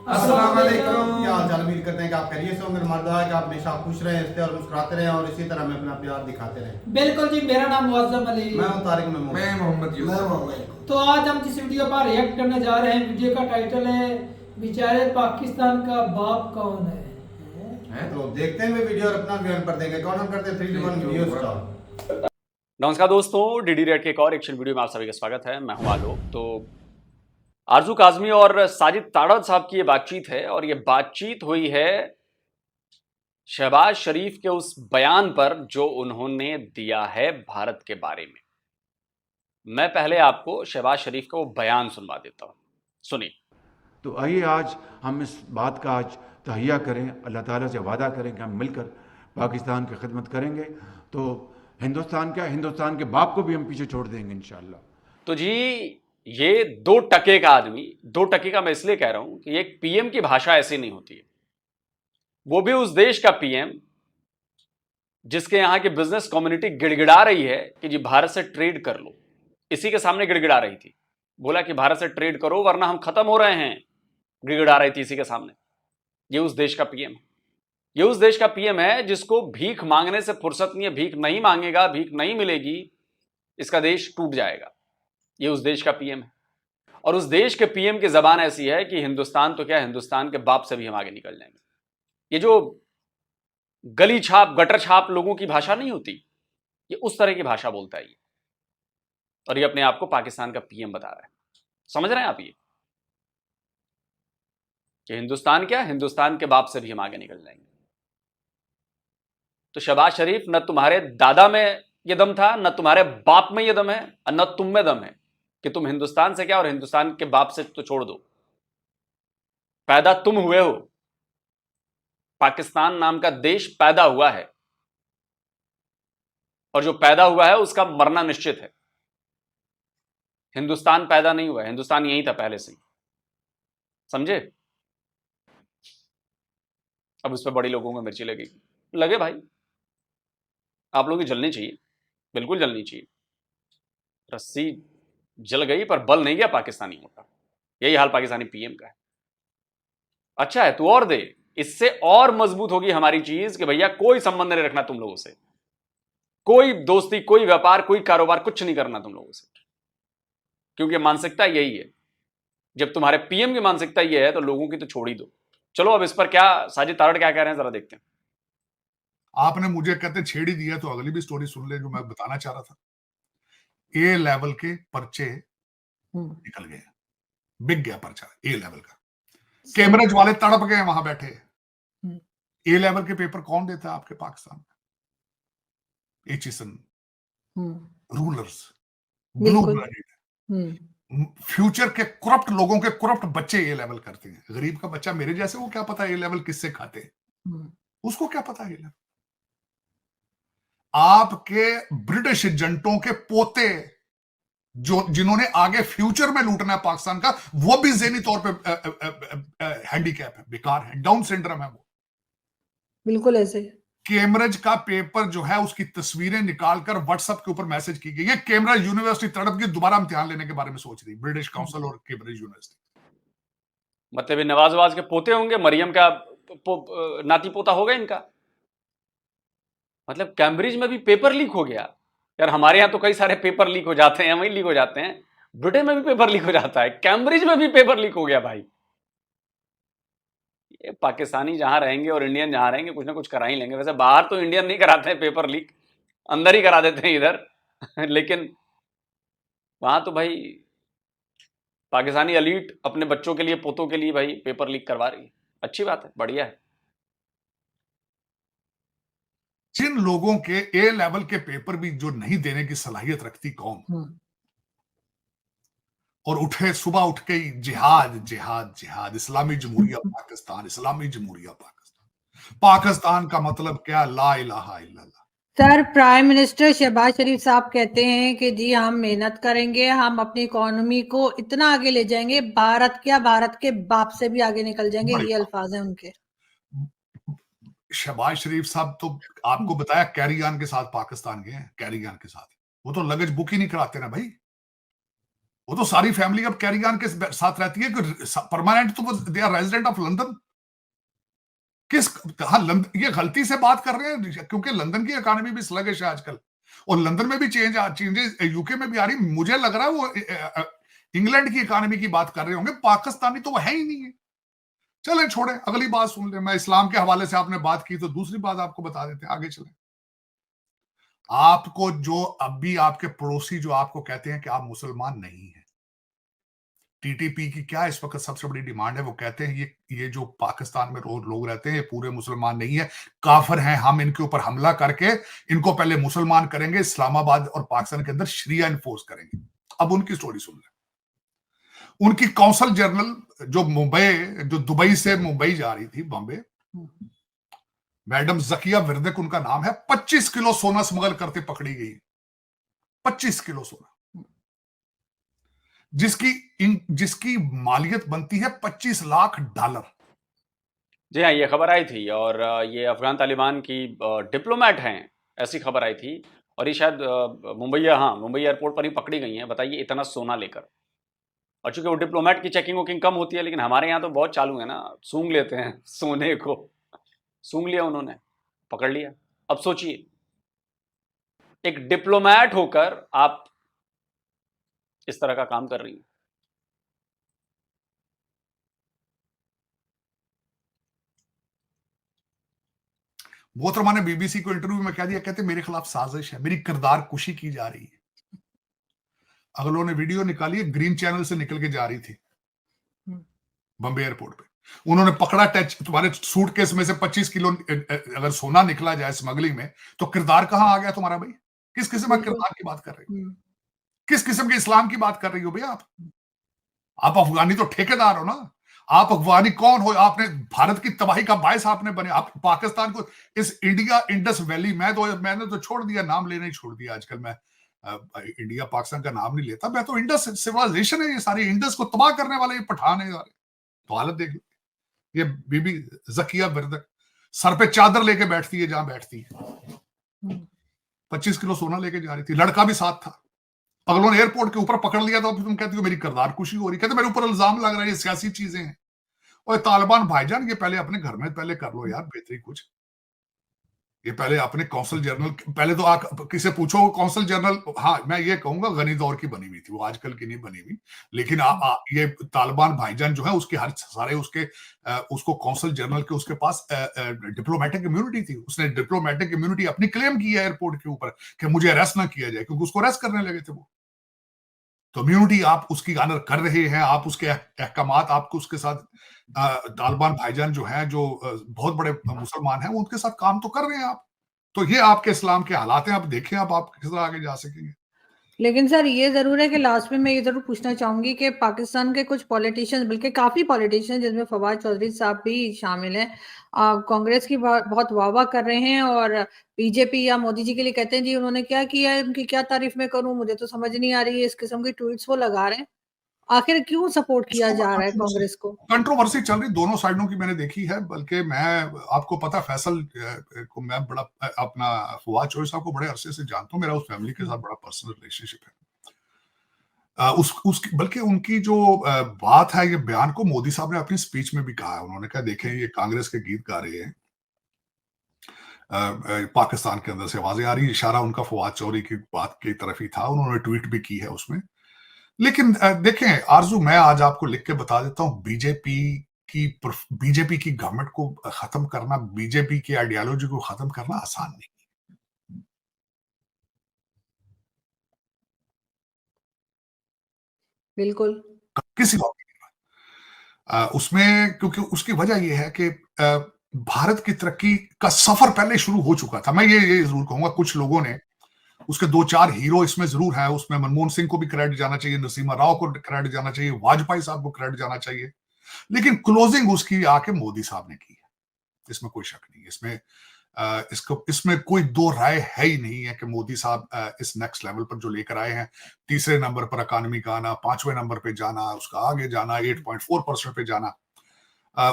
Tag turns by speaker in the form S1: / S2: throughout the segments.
S1: अस्सलाम वालेकुम। क्या हाल चाल, उम्मीद करते हैं कि आप खैरियत से होंगे। हमारा दुआ है कि आप हमेशा खुश रहें, हंसते और मुस्कुराते रहें और इसी तरह हमें अपना प्यार दिखाते रहें।
S2: बिल्कुल जी, मेरा नाम मुअज्जम अली।
S1: मैं हूं तारिक महमूद।
S3: मैं मोहम्मद यूसुफ।
S2: तो आज हम जिस वीडियो पर रिएक्ट करने जा रहे हैं, वीडियो का टाइटल है बेचारे पाकिस्तान का बाप कौन है।
S1: तो देखते हैं वीडियो और अपना बयान पर देंगे। कौन हम करते हैं 3 2 1 वीडियो स्टार्ट।
S4: नमस्कार दोस्तों, डीडी रेड के एक और एक्शन वीडियो में आप सभी का स्वागत है। मैं हूं आलोक। तो आरजू काजमी और साजिद ताड़त साहब की ये बातचीत है और ये बातचीत हुई है शहबाज शरीफ के उस बयान पर जो उन्होंने दिया है भारत के बारे में। मैं पहले आपको शहबाज शरीफ का वो बयान सुनवा देता हूं, सुनिए।
S5: तो आइए आज हम इस बात का आज तहैया करें, अल्लाह ताला से वादा करें कि हम मिलकर पाकिस्तान की खिदमत करेंगे। तो हिंदुस्तान क्या, हिंदुस्तान के बाप को भी हम पीछे छोड़ देंगे इंशाअल्लाह।
S4: तो जी, ये 2 टके का आदमी, 2 टके का मैं इसलिए कह रहा हूं कि एक पीएम की भाषा ऐसी नहीं होती है, वो भी उस देश का पीएम जिसके यहां की बिजनेस कम्युनिटी गिड़गिड़ा रही है कि जी भारत से ट्रेड कर लो। इसी के सामने गिड़गिड़ा रही थी, बोला कि भारत से ट्रेड करो वरना हम खत्म हो रहे हैं, गिड़गिड़ा रही थी इसी के सामने। ये उस देश का पीएम है। ये उस देश का पीएम है जिसको भीख मांगने से फुर्सत नहीं है। भीख नहीं मांगेगा, भीख नहीं मिलेगी, इसका देश टूट जाएगा। ये उस देश का पीएम है और उस देश के पीएम की जबान ऐसी है कि हिंदुस्तान तो क्या, हिंदुस्तान के बाप से भी हम आगे निकल जाएंगे। ये जो गली छाप, गटर छाप लोगों की भाषा नहीं होती, ये उस तरह की भाषा बोलता है ये। और ये अपने आप को पाकिस्तान का पीएम बता रहा है। समझ रहे हैं आप ये कि हिंदुस्तान क्या, हिंदुस्तान के बाप से भी हम आगे निकल जाएंगे। तो शहबाज शरीफ, न तुम्हारे दादा में ये दम था, न तुम्हारे बाप में ये दम है, और न तुम में दम है कि तुम हिंदुस्तान से क्या और हिंदुस्तान के बाप से तो छोड़ दो। पैदा तुम हुए हो, पाकिस्तान नाम का देश पैदा हुआ है और जो पैदा हुआ है उसका मरना निश्चित है। हिंदुस्तान पैदा नहीं हुआ है, हिंदुस्तान यही था पहले से ही। समझे? अब उस पर बड़ी लोगों को मिर्ची लगेगी। लगे भाई, आप लोगों की जलनी चाहिए, बिल्कुल जलनी चाहिए। रस्सी जल गई पर बल नहीं गया पाकिस्तानियों का। यही हाल पाकिस्तानी पीएम का है। अच्छा है, तू और दे, इससे और मजबूत होगी हमारी चीज कि भैया कोई संबंध नहीं रखना तुम लोगों से, कोई दोस्ती, कोई व्यापार, कोई कारोबार, कुछ नहीं करना तुम लोगों से, क्योंकि मानसिकता यही है। जब तुम्हारे पीएम की मानसिकता यह है तो लोगों की तो छोड़ ही दो। चलो अब इस पर क्या साजिद तारड़ क्या कह रहे हैं जरा देखते हैं।
S3: आपने मुझे कहते छेड़ ही दिया तो अगली भी स्टोरी सुन ले जो मैं बताना चाह रहा था। ए लेवल के पर्चे निकल गए, बिक गया पर्चा ए लेवल का। कैमरेज वाले तड़प गए वहां बैठे। ए लेवल के पेपर कौन देता है आपके पाकिस्तान में? Aitchison, rulers, blue blooded, future के करप्ट लोगों के करप्ट बच्चे ए लेवल करते हैं। गरीब का बच्चा मेरे जैसे, वो क्या पता ए लेवल किससे खाते हैं, उसको क्या पता ए लेवल। आपके ब्रिटिश एजेंटों के पोते जो जिन्होंने आगे फ्यूचर में लूटना है पाकिस्तान का, वो भी ज़हनी तौर पे हैंडीकैप है, बेकार है, डाउन सिंड्रोम है वो।
S2: बिल्कुल ऐसे।
S3: कैम्ब्रिज का पेपर जो है उसकी तस्वीरें निकालकर व्हाट्सएप के ऊपर मैसेज की गई है। कैम्ब्रिज यूनिवर्सिटी तड़प के दोबारा इम्तिहान लेने के बारे में सोच रही, ब्रिटिश काउंसिल और कैम्ब्रिज यूनिवर्सिटी।
S4: मतलब ये नवाज के पोते होंगे, मरियम का नाती पोता होगा इनका। मतलब कैम्ब्रिज में भी पेपर लीक हो गया। यार हमारे यहां तो कई सारे पेपर लीक हो जाते हैं, वहीं लीक हो जाते हैं, ब्रिटेन में भी पेपर लीक हो जाता है, कैम्ब्रिज में भी पेपर लीक हो गया भाई। ये पाकिस्तानी जहां रहेंगे और इंडियन जहां रहेंगे कुछ ना कुछ करा ही लेंगे। वैसे बाहर तो इंडियन नहीं कराते हैं पेपर लीक, अंदर ही करा देते हैं इधर लेकिन वहां तो भाई पाकिस्तानी एलीट अपने बच्चों के लिए, पोतों के लिए भाई पेपर लीक करवा रही है। अच्छी बात है, बढ़िया है।
S3: जिन लोगों के ए लेवल के पेपर भी जो नहीं देने की सलाहियत रखती कौम, और उठे सुबह उठ के जिहाद जिहाद जिहाद, इस्लामी जमहूरिया पाकिस्तान, इस्लामी जमहूरिया पाकिस्तान। पाकिस्तान का मतलब क्या? ला इलाहा इल्लल्लाह।
S6: सर, प्राइम मिनिस्टर शहबाज शरीफ साहब कहते हैं कि जी हम मेहनत करेंगे, हम अपनी इकोनॉमी को इतना आगे ले जाएंगे, भारत क्या, भारत के बाप से भी आगे निकल जाएंगे। ये अल्फाज हैं उनके।
S3: शहबाज शरीफ साहब तो आपको बताया कैरी ऑन के साथ पाकिस्तान गए हैं, कैरी ऑन के साथ। वो तो लगेज बुक ही नहीं कराते ना भाई। वो तो सारी फैमिली अब कैरी ऑन के साथ रहती है कि परमानेंट, तो they are resident of London. किस, हाँ, ये गलती से बात कर रहे हैं क्योंकि लंदन की इकोनॉमी भी स्लगिश है आजकल, और लंदन में भी चेंजेस यूके में भी आ रही। मुझे लग रहा है वो इंग्लैंड की इकोनॉमी की बात कर रहे होंगे, पाकिस्तानी तो वो है ही नहीं है। चलें छोड़े, अगली बात सुन ले। मैं इस्लाम के हवाले से आपने बात की तो दूसरी बात आपको बता देते हैं, आगे चलें। आपको जो अब भी आपके पड़ोसी जो आपको कहते हैं कि आप मुसलमान नहीं हैं, टीटीपी की क्या इस वक्त सबसे बड़ी डिमांड है? वो कहते हैं ये जो पाकिस्तान में लोग रहते हैं ये पूरे मुसलमान नहीं है, काफिर हैं, हम इनके ऊपर हमला करके इनको पहले मुसलमान करेंगे, इस्लामाबाद और पाकिस्तान के अंदर शरिया इन्फोर्स करेंगे। अब उनकी स्टोरी सुन ले। उनकी कौंसल जनरल जो दुबई से मुंबई जा रही थी, बॉम्बे, मैडम जकिया विरदक उनका नाम है, 25 किलो सोना स्मगल करते पकड़ी गई। 25 किलो सोना, जिसकी मालियत बनती है $25 लाख।
S4: जी हाँ, ये खबर आई थी, और ये अफगान तालिबान की डिप्लोमेट हैं, ऐसी खबर आई थी, और ये शायद मुंबई एयरपोर्ट पर ही पकड़ी गई हैं। बताइए, इतना सोना लेकर। और चूंकि वो डिप्लोमेट की चेकिंग वोकिंग कम होती है, लेकिन हमारे यहाँ तो बहुत चालू है ना, सूंघ लेते हैं सोने को। सूंघ लिया उन्होंने, पकड़ लिया। अब सोचिए, एक डिप्लोमेट होकर आप इस तरह का काम कर रही हैं।
S3: मोहतरमा ने बीबीसी को इंटरव्यू में कह दिया, कहते मेरे खिलाफ साजिश है, मेरी किरदार कुशी की जा रही है। अगलों ने वीडियो निकाली है, ग्रीन चैनल से निकल के जा रही थी बॉम्बे एयरपोर्ट पे। उन्होंने पकड़ा, टच, तुम्हारे सूटकेस में से 25 किलो अगर सोना निकला जाए स्मगलिंग में, तो किरदार कहां आ गया तुम्हारा भाई? किस किस्म का किरदार की बात कर रही हो? किस किस्म के इस्लाम की बात कर रही हो भैया आप अफगानी तो ठेकेदार हो ना। आप अफगानी कौन हो? आपने भारत की तबाही का बायस आपने बने। आप पाकिस्तान को इस इंडस वैली, मैंने तो छोड़ दिया, नाम लेना ही छोड़ दिया आजकल। मैं इंडिया पाकिस्तान का नाम नहीं लेता, मैं तो इंडस सिविलाइजेशन है ये सारी, इंडस को तबाह करने वाले ये पठान है सारे। तो हालत देख लो, ये बीबी जकिया विरदक सर पे चादर लेके बैठती है जहां बैठती है। 25 किलो सोना लेके जा रही थी, लड़का भी साथ था। अगलों ने एयरपोर्ट के ऊपर पकड़ लिया, तो तुम कहती हो मेरी किरदार कुशी हो रही। कहते मेरे ऊपर इल्जाम लग रहा है, ये सियासी चीजें हैं। और तालिबान भाईजान, ये पहले अपने घर में पहले कर लो यार बेहतरी कुछ। ये पहले अपने कौंसल जनरल, पहले तो आप किसे पूछो कौंसल जनरल, हाँ मैं ये कहूंगा गनी दौर की बनी हुई थी, वो आजकल की नहीं बनी हुई। लेकिन ये तालिबान भाईजान जो है, उसके हर सारे उसको कौंसल जनरल के उसके पास डिप्लोमेटिक इम्यूनिटी थी। उसने डिप्लोमेटिक इम्यूनिटी अपनी क्लेम की है एयरपोर्ट के ऊपर कि मुझे अरेस्ट ना किया जाए, क्योंकि उसको अरेस्ट करने लगे थे वो। तो इम्यूनिटी आप उसकी ऑनर कर रहे हैं, आप उसके अहकामात आपको उसके साथ तालिबान भाईजान जो है, जो बहुत बड़े मुसलमान हैं, वो उनके साथ काम तो कर रहे हैं आप। तो ये आपके इस्लाम के हालात हैं, आप देखें आप किस तरह आगे जा सकेंगे।
S6: लेकिन सर ये जरूर है कि लास्ट में मैं ये जरूर पूछना चाहूंगी कि पाकिस्तान के कुछ पॉलिटिशियंस, बल्कि काफी पॉलिटिशियन जिसमें फवाद चौधरी साहब भी शामिल हैं, कांग्रेस की बहुत वाह कर रहे हैं, और बीजेपी या मोदी जी के लिए कहते हैं जी उन्होंने क्या किया है, उनकी क्या तारीफ में करूं, मुझे तो समझ नहीं आ रही है। इस किस्म की ट्वीट्स वो लगा रहे हैं। आखिर क्यों सपोर्ट किया जा रहा है कांग्रेस को?
S3: कंट्रोवर्सी चल रही दोनों साइडों की, मैंने देखी है। बल्कि मैं आपको पता, फैसल को मैं बड़ा अपना फवाद चौधरी साहब को बड़े अरसे से जानता हूँ, मेरा उस फैमिली के साथ बड़ा पर्सनल रिलेशनशिप है। बल्कि उनकी जो बात है, ये बयान को मोदी साहब ने अपनी स्पीच में भी कहा है। उन्होंने कहा देखें ये कांग्रेस के गीत गा रहे हैं, पाकिस्तान के अंदर से आवाजें आ रही। इशारा उनका फवाद चौधरी की बात की तरफ ही था, उन्होंने ट्वीट भी की है उसमें। लेकिन देखें आरजू, मैं आज आपको लिख के बता देता हूं, बीजेपी की गवर्नमेंट को खत्म करना, बीजेपी की आइडियोलॉजी को खत्म करना आसान नहीं।
S6: बिल्कुल
S3: किसी को उसमें, क्योंकि उसकी वजह यह है कि भारत की तरक्की का सफर पहले शुरू हो चुका था। मैं ये जरूर कहूंगा, कुछ लोगों ने उसके 2-4 हीरो इसमें जरूर है। उसमें मनमोहन सिंह को भी क्रेडिट जाना चाहिए, नरसिम्हा राव को क्रेडिट जाना चाहिए, वाजपेयी साहब को क्रेडिट जाना चाहिए। लेकिन क्लोजिंग उसकी आके मोदी साहब ने की है, इसमें कोई शक नहीं। इसमें कोई दो राय है ही नहीं है कि मोदी साहब इस नेक्स्ट लेवल पर जो लेकर आए हैं, तीसरे नंबर पर इकोनॉमी का आना, 5वें नंबर पे जाना, उसका आगे जाना, 8.4% पे जाना,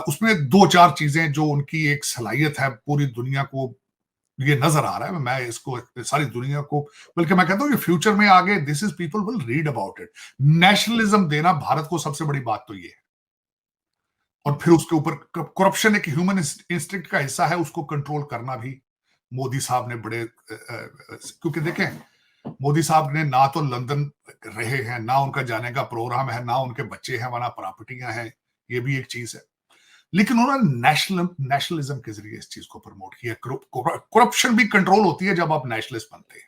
S3: उसमें 2-4 चीजें जो उनकी एक सलाहियत है पूरी दुनिया को ये नजर आ रहा है। मैं इसको सारी दुनिया को, बल्कि मैं कहता हूँ कि फ्यूचर में आगे this is people will read about it. Nationalism देना भारत को सबसे बड़ी बात तो ये है, और फिर उसके ऊपर करप्शन एक ह्यूमन इंस्टिंक्ट का हिस्सा है, उसको कंट्रोल करना भी मोदी साहब ने बड़े क्योंकि देखें, मोदी साहब ने ना तो लंदन रहे हैं, ना उनका जाने का प्रोग्राम है, ना उनके बच्चे हैं, वहां प्रॉपर्टियां हैं, ये भी एक चीज है, लेकिन उन्होंने नेशनलिज्म के जरिए इस चीज को प्रमोट किया। करप्शन भी कंट्रोल होती है जब आप नेशनलिस्ट बनते हैं।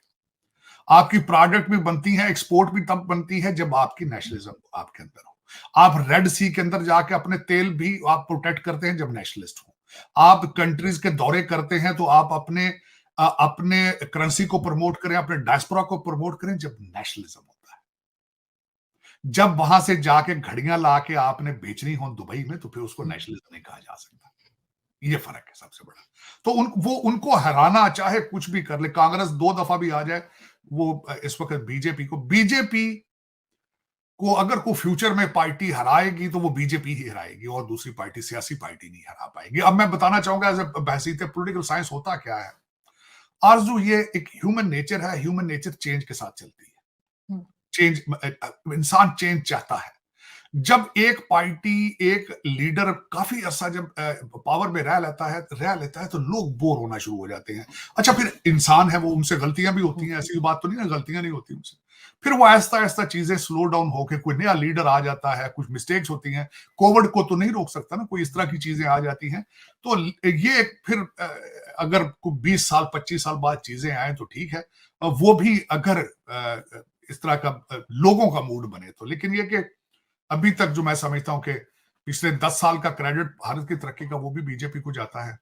S3: आपकी प्रोडक्ट भी बनती है, एक्सपोर्ट भी तब बनती है जब आपकी नेशनलिज्म आपके अंदर हो। आप रेड सी के अंदर जाके अपने तेल भी आप प्रोटेक्ट करते हैं जब नेशनलिस्ट हो। आप कंट्रीज के दौरे करते हैं तो आप अपने करेंसी को प्रमोट करें, अपने डायस्पोरा को प्रमोट करें जब नेशनलिज्म होता है। जब वहां से जाके घड़ियां लाके आपने बेचनी हो दुबई में, तो फिर उसको नेशनलिज्म नहीं कहा जा सकता। ये फर्क है सबसे बड़ा। तो उनको हराना, चाहे कुछ भी कर ले, कांग्रेस 2 दफा भी आ जाए, वो इस वक्त बीजेपी को अगर कोई फ्यूचर में पार्टी हराएगी तो वो बीजेपी ही हराएगी, और दूसरी पार्टी, सियासी पार्टी नहीं हरा पाएगी। अब मैं बताना चाहूंगा एज ए बहसीत पॉलिटिकल साइंस होता क्या है। आरजू, ये एक ह्यूमन नेचर है, ह्यूमन नेचर चेंज के साथ चलती है। चेंज, इंसान चेंज चाहता है। जब एक पार्टी, एक लीडर काफी अर्सा जब पावर में रह लेता है तो लोग बोर होना शुरू हो जाते हैं। अच्छा, फिर इंसान है वो, उनसे गलतियां भी होती हैं, ऐसी बात तो नहीं है गलतियां नहीं होती उनसे। फिर वो ऐसा चीजें स्लो डाउन होके कोई नया लीडर आ जाता है, कुछ मिस्टेक्स होती हैं। कोविड को तो नहीं रोक सकता ना, कोई इस तरह की चीजें आ जाती हैं। तो ये फिर अगर 20 साल 25 साल बाद चीजें आए तो ठीक है, वो भी अगर इस तरह का लोगों का मूड बने तो। लेकिन ये कि अभी तक जो मैं समझता हूं कि पिछले 10 साल का क्रेडिट भारत की तरक्की का वो भी बीजेपी को जाता है,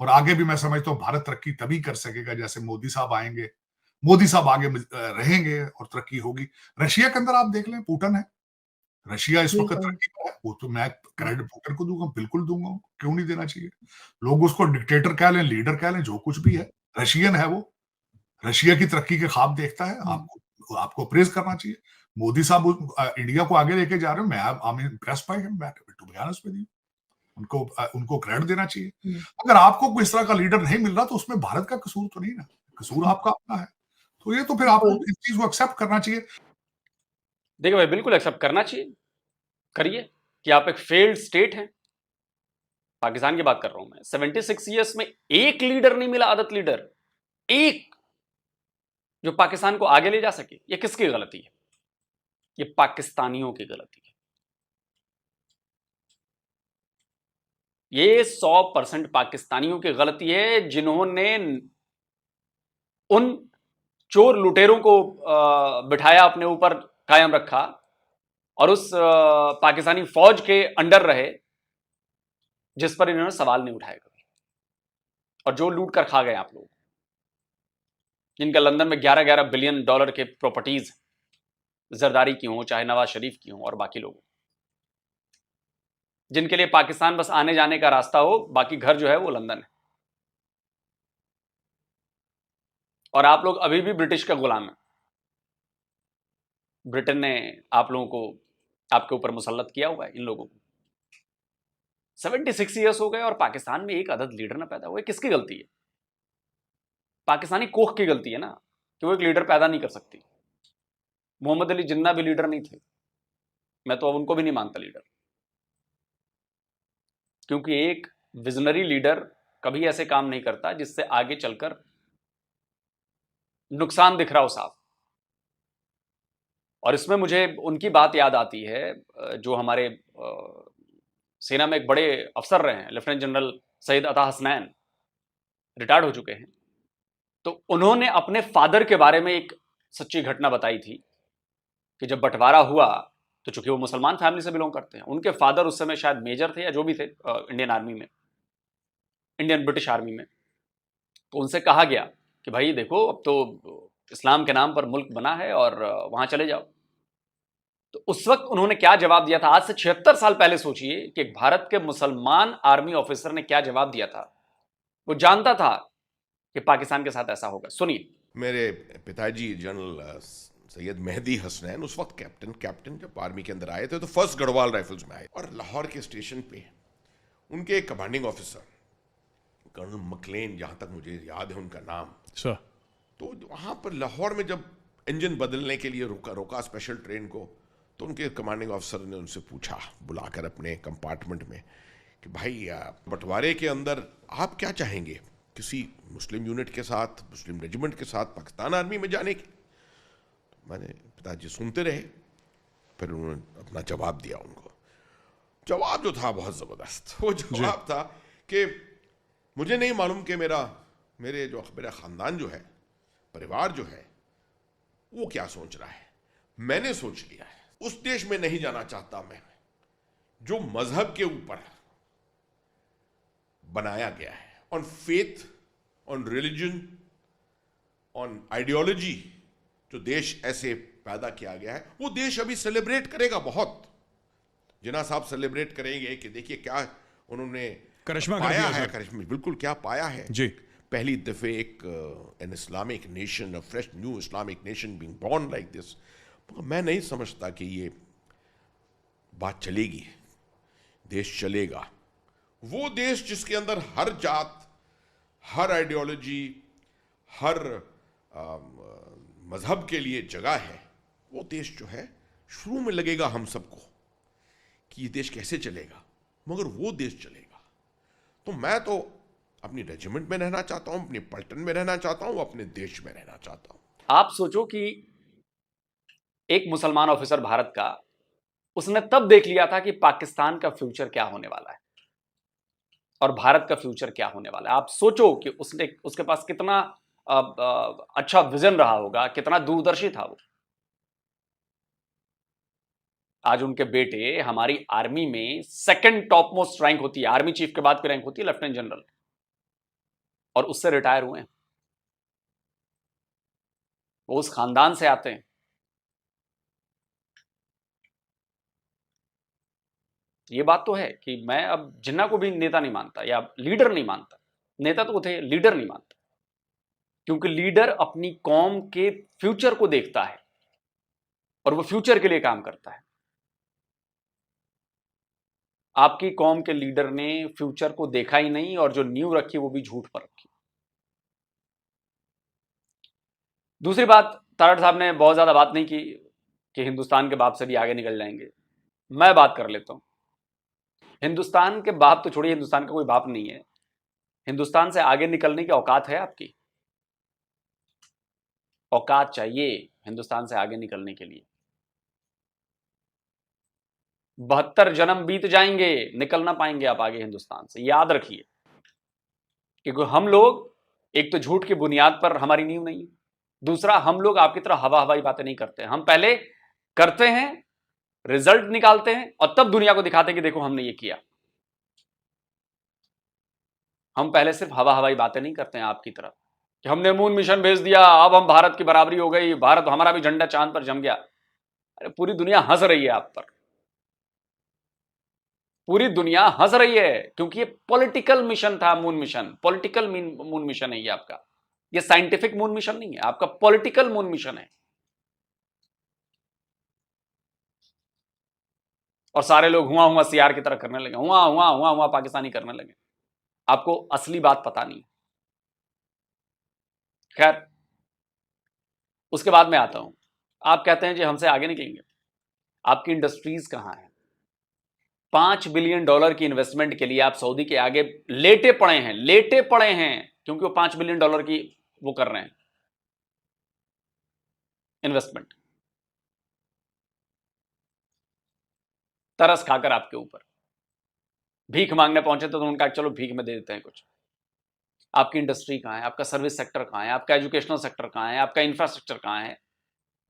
S3: और आगे भी मैं समझता हूं भारत तरक्की तभी कर सकेगा जैसे मोदी साहब आएंगे, मोदी साहब आगे रहेंगे और तरक्की होगी। रशिया के अंदर आप देख लें, पुतिन है, रशिया इस वक्त तरक्की पर है, वो तो मैं क्रेडिट पुतिन को दूंगा, बिल्कुल दूंगा, क्यों नहीं देना चाहिए। लोग उसको डिक्टेटर कह लें, लीडर कह लें, जो कुछ भी है, रशियन है वो, रशिया की तरक्की के ख्वाब देखता है, आपको प्रेज करना चाहिए। मोदी साहब इंडिया को आगे लेके जा रहे हैं, मैं I am impressed by him, to be honest with you. उनको क्रेडिट देना चाहिए। अगर आपको कोई इस तरह का लीडर नहीं मिल रहा तो उसमें भारत का कसूर तो नहीं ना, कसूर आपका अपना है। तो ये तो फिर आपको इस चीज को एक्सेप्ट करना चाहिए।
S4: देखिए भाई, बिल्कुल एक्सेप्ट करना चाहिए, करिए कि आप एक फेल्ड स्टेट हैं। पाकिस्तान की बात कर रहा हूं मैं। 76 ईयर्स में एक लीडर नहीं मिला, आदत लीडर एक, जो पाकिस्तान को आगे ले जा सके। ये किसकी गलती है? ये पाकिस्तानियों की गलती है। ये 100% पाकिस्तानियों की गलती है, जिन्होंने उन चोर लुटेरों को बिठाया, अपने ऊपर कायम रखा, और उस पाकिस्तानी फौज के अंडर रहे जिस पर इन्होंने सवाल नहीं उठाया कभी, और जो लूट कर खा गए आप लोग, जिनका लंदन में 11-11 बिलियन डॉलर के प्रॉपर्टीज, जरदारी की हो, चाहे नवाज शरीफ की हो, और बाकी लोगों, जिनके लिए पाकिस्तान बस आने जाने का रास्ता हो, बाकी घर जो है वो लंदन है। और आप लोग अभी भी ब्रिटिश का गुलाम है। ब्रिटेन ने आप लोगों को, आपके ऊपर मुसल्लत किया हुआ है इन लोगों को। 76 ईयर्स हो गए और पाकिस्तान में एक अदद लीडर ना पैदा हुआ। किसकी गलती है? पाकिस्तानी कोख की गलती है ना, कि वो एक लीडर पैदा नहीं कर सकती। मोहम्मद अली जिन्ना भी लीडर नहीं थे, मैं तो अब उनको भी नहीं मानता लीडर, क्योंकि एक विजनरी लीडर कभी ऐसे काम नहीं करता जिससे आगे चलकर नुकसान दिख रहा हो साफ। और इसमें मुझे उनकी बात याद आती है जो हमारे सेना में एक बड़े अफसर रहे हैं, लेफ्टिनेंट जनरल सैयद अता हसनैन, रिटायर्ड हो चुके हैं। तो उन्होंने अपने फादर के बारे में एक सच्ची घटना बताई थी कि जब बंटवारा हुआ, तो चूंकि वो मुसलमान फैमिली से बिलोंग करते हैं, उनके फादर उस समय शायद मेजर थे या जो भी थे इंडियन आर्मी में, इंडियन ब्रिटिश आर्मी में। तो उनसे कहा गया कि भाई देखो, अब तो इस्लाम के नाम पर मुल्क बना है और वहां चले जाओ। तो उस वक्त उन्होंने क्या जवाब दिया था? आज से 76 साल पहले सोचिए कि एक भारत के मुसलमान आर्मी ऑफिसर ने क्या जवाब दिया था। वो जानता था कि पाकिस्तान के साथ ऐसा होगा। सुनिए।
S7: मेरे पिताजी जनरल सैयद मेहदी हसनैन उस वक्त कैप्टन जब आर्मी के अंदर आए थे, तो फर्स्ट गढ़वाल राइफल्स में आए, और लाहौर के स्टेशन पे उनके एक कमांडिंग ऑफिसर कर्नल मकलेन, जहाँ तक मुझे याद है उनका नाम,
S8: सर
S7: तो वहाँ पर लाहौर में जब इंजन बदलने के लिए रोका स्पेशल ट्रेन को, तो उनके कमांडिंग ऑफिसर ने उनसे पूछा बुलाकर अपने कंपार्टमेंट में कि भाई बंटवारे के अंदर आप क्या चाहेंगे, किसी मुस्लिम यूनिट के साथ, मुस्लिम रेजिमेंट के साथ पाकिस्तान आर्मी में जाने की? तो मैंने पिताजी सुनते रहे, फिर उन्होंने अपना जवाब दिया उनको। जवाब जो था बहुत ज़बरदस्त, वो जवाब था कि मुझे नहीं मालूम कि मेरा ख़ानदान जो है, परिवार जो है, वो क्या सोच रहा है। मैंने सोच लिया है, उस देश में नहीं जाना चाहता मैं जो मजहब के ऊपर बनाया गया है, on faith, on religion, on ideology. जो देश ऐसे पैदा किया गया है, वो देश अभी सेलिब्रेट करेगा बहुत। जिन्ना साहब सेलिब्रेट करेंगे कि देखिए क्या उन्होंने
S8: करिश्मा कर
S7: पाया
S8: दिया
S7: है,
S8: सर।
S7: करिश्मा बिल्कुल क्या पाया है
S8: जी।
S7: पहली दफे एक an Islamic nation, a fresh new Islamic nation being born like this. मैं नहीं समझता कि ये बात चलेगी, देश चलेगा। वो देश जिसके अंदर हर जात, हर आइडियोलॉजी, हर मजहब के लिए जगह है, वो देश जो है, शुरू में लगेगा हम सबको कि ये देश कैसे चलेगा, मगर वो देश चलेगा। तो मैं तो अपनी रेजिमेंट में रहना चाहता हूं, अपने पलटन में रहना चाहता हूं, अपने देश में रहना चाहता हूं।
S4: आप सोचो कि एक मुसलमान ऑफिसर भारत का, उसने तब देख लिया था कि पाकिस्तान का फ्यूचर क्या होने वाला है और भारत का फ्यूचर क्या होने वाला है। आप सोचो कि उसके पास कितना अच्छा विजन रहा होगा, कितना दूरदर्शी था वो। आज उनके बेटे हमारी आर्मी में सेकंड टॉप मोस्ट रैंक होती है, आर्मी चीफ के बाद की रैंक होती है लेफ्टिनेंट जनरल, और उससे रिटायर हुए हैं। वो उस खानदान से आते हैं। ये बात तो है कि मैं अब जिन्ना को भी नेता नहीं मानता या लीडर नहीं मानता। नेता तो थे, लीडर नहीं मानता, क्योंकि लीडर अपनी कौम के फ्यूचर को देखता है और वो फ्यूचर के लिए काम करता है। आपकी कौम के लीडर ने फ्यूचर को देखा ही नहीं, और जो नींव रखी वो भी झूठ पर रखी। दूसरी बात, तारड़ साहब ने बहुत ज्यादा बात नहीं की कि हिंदुस्तान के बाप से भी आगे निकल जाएंगे। मैं बात कर लेता हूं। हिंदुस्तान के बाप तो छोड़िए, हिंदुस्तान का कोई बाप नहीं है। हिंदुस्तान से आगे निकलने की औकात है आपकी? औकात चाहिए हिंदुस्तान से आगे निकलने के लिए। 72 जन्म बीत जाएंगे, निकल ना पाएंगे आप आगे हिंदुस्तान से, याद रखिए। क्योंकि हम लोग, एक तो झूठ की बुनियाद पर हमारी नींव नहीं है, दूसरा हम लोग आपकी तरह हवा हवाई बातें नहीं करते। हम पहले करते हैं, रिजल्ट निकालते हैं, और तब दुनिया को दिखाते हैं कि देखो हमने ये किया। हम पहले सिर्फ हवा हवाई बातें नहीं करते हैं आपकी तरह कि हमने मून मिशन भेज दिया, अब हम भारत की बराबरी हो गई, भारत, हमारा भी झंडा चांद पर जम गया। अरे पूरी दुनिया हंस रही है आप पर, पूरी दुनिया हंस रही है, क्योंकि ये पॉलिटिकल मिशन था। Moon mission political moon mission है ये आपका, ये साइंटिफिक मून मिशन नहीं है आपका, पॉलिटिकल मून मिशन है। और सारे लोग हुआ हुआ सीआर की तरह करने लगे, हुआ हुआ हुआ हुआ पाकिस्तानी करने लगे। आपको असली बात पता नहीं। खैर, उसके बाद में आता हूं। आप कहते हैं जी हमसे आगे निकलेंगे, आपकी इंडस्ट्रीज कहां है? $5 बिलियन की इन्वेस्टमेंट के लिए आप सऊदी के आगे लेटे पड़े हैं, क्योंकि वो $5 बिलियन की वो कर रहे हैं इन्वेस्टमेंट, तरस खाकर आपके ऊपर। भीख मांगने पहुंचे तो उनका चलो भीख में दे देते हैं कुछ। आपकी इंडस्ट्री कहां है? आपका सर्विस सेक्टर कहां है? आपका एजुकेशनल सेक्टर कहां है? आपका इंफ्रास्ट्रक्चर कहां है?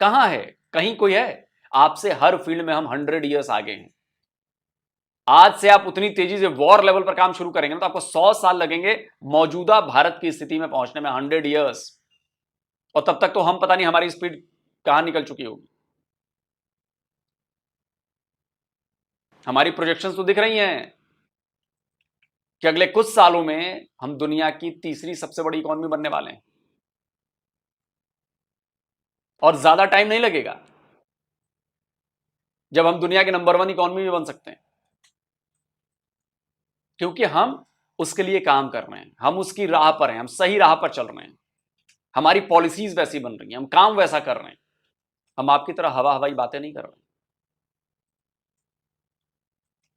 S4: कहां है? कहीं कोई है? आपसे हर फील्ड में हम 100 ईयर्स आगे हैं। आज से आप उतनी तेजी से वॉर लेवल पर काम शुरू करेंगे ना, तो आपको 100 साल लगेंगे मौजूदा भारत की स्थिति में पहुंचने में, 100 ईयर्स। और तब तक तो हम पता नहीं हमारी स्पीड कहां निकल चुकी होगी। हमारी प्रोजेक्शंस तो दिख रही हैं कि अगले कुछ सालों में हम दुनिया की तीसरी सबसे बड़ी इकॉनमी बनने वाले हैं, और ज्यादा टाइम नहीं लगेगा जब हम दुनिया के नंबर 1 इकॉनमी भी बन सकते हैं, क्योंकि हम उसके लिए काम कर रहे हैं, हम उसकी राह पर हैं, हम सही राह पर चल रहे हैं, हमारी पॉलिसीज वैसी बन रही हैं, हम काम वैसा कर रहे हैं, हम आपकी तरह हवा हवाई बातें नहीं कर रहे हैं,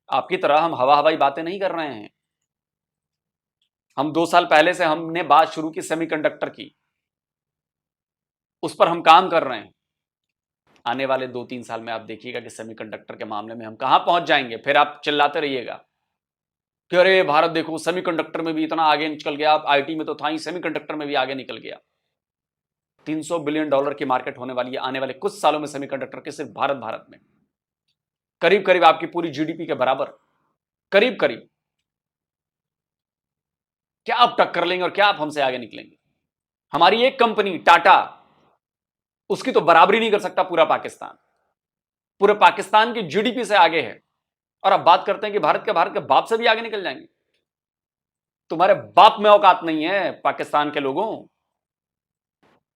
S4: आपकी तरह हम हवा हवाई बातें नहीं कर रहे हैं। हम 2 साल पहले से हमने बात शुरू की सेमीकंडक्टर की, उस पर हम काम कर रहे हैं। आने वाले 2-3 साल में आप देखिएगा कि सेमीकंडक्टर के मामले में हम कहां पहुंच जाएंगे। फिर आप चिल्लाते रहिएगा कि अरे भारत देखो सेमीकंडक्टर में भी इतना आगे निकल गया, आईटी में तो था ही, सेमीकंडक्टर में भी आगे निकल गया। $300 बिलियन की मार्केट होने वाली है आने वाले कुछ सालों में सेमीकंडक्टर के, सिर्फ भारत में करीब करीब आपकी पूरी जीडीपी के बराबर, करीब करीब। क्या आप टक्कर लेंगे और क्या आप हमसे आगे निकलेंगे? हमारी एक कंपनी टाटा, उसकी तो बराबरी नहीं कर सकता पूरा पाकिस्तान, पूरे पाकिस्तान की जीडीपी से आगे है, और अब बात करते हैं कि भारत के बाप से भी आगे निकल जाएंगे। तुम्हारे बाप में औकात नहीं है पाकिस्तान के लोगों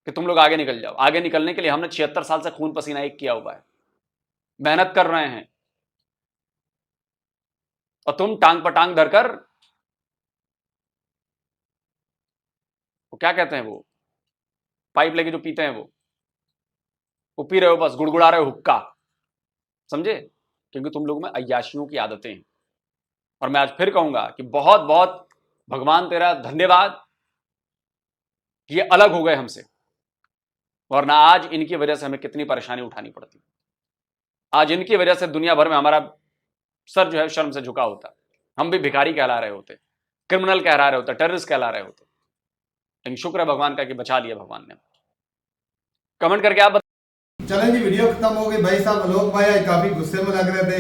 S4: कि तुम लोग आगे निकल जाओ। आगे निकलने के लिए हमने 76 साल से खून पसीना एक किया हुआ है, मेहनत कर रहे हैं, और तुम टांग पर टांग धरकर, वो क्या कहते हैं, वो पाइप लेके जो पीते हैं वो पी रहे हो, बस गुड़गुड़ा रहे हो हुक्का, समझे? क्योंकि तुम लोगों में अय्याशियों की आदतें हैं। और मैं आज फिर कहूंगा कि बहुत बहुत भगवान तेरा धन्यवाद कि ये अलग हो गए हमसे, वरना आज इनकी वजह से हमें कितनी परेशानी उठानी पड़ती। आज इनकी वजह से दुनिया भर में हमारा सर जो है शर्म से झुका होता, हम भी भिखारी कहला रहे होते, क्रिमिनल कहला रहे होते, टेररिस्ट कहला रहे होते। लेकिन शुक्र है भगवान का कि बचा लिया भगवान ने। कमेंट करके आप
S1: चलें जी, वीडियो खत्म हो गई। भाई साहब आलोक भाई काफी गुस्से में लग रहे थे,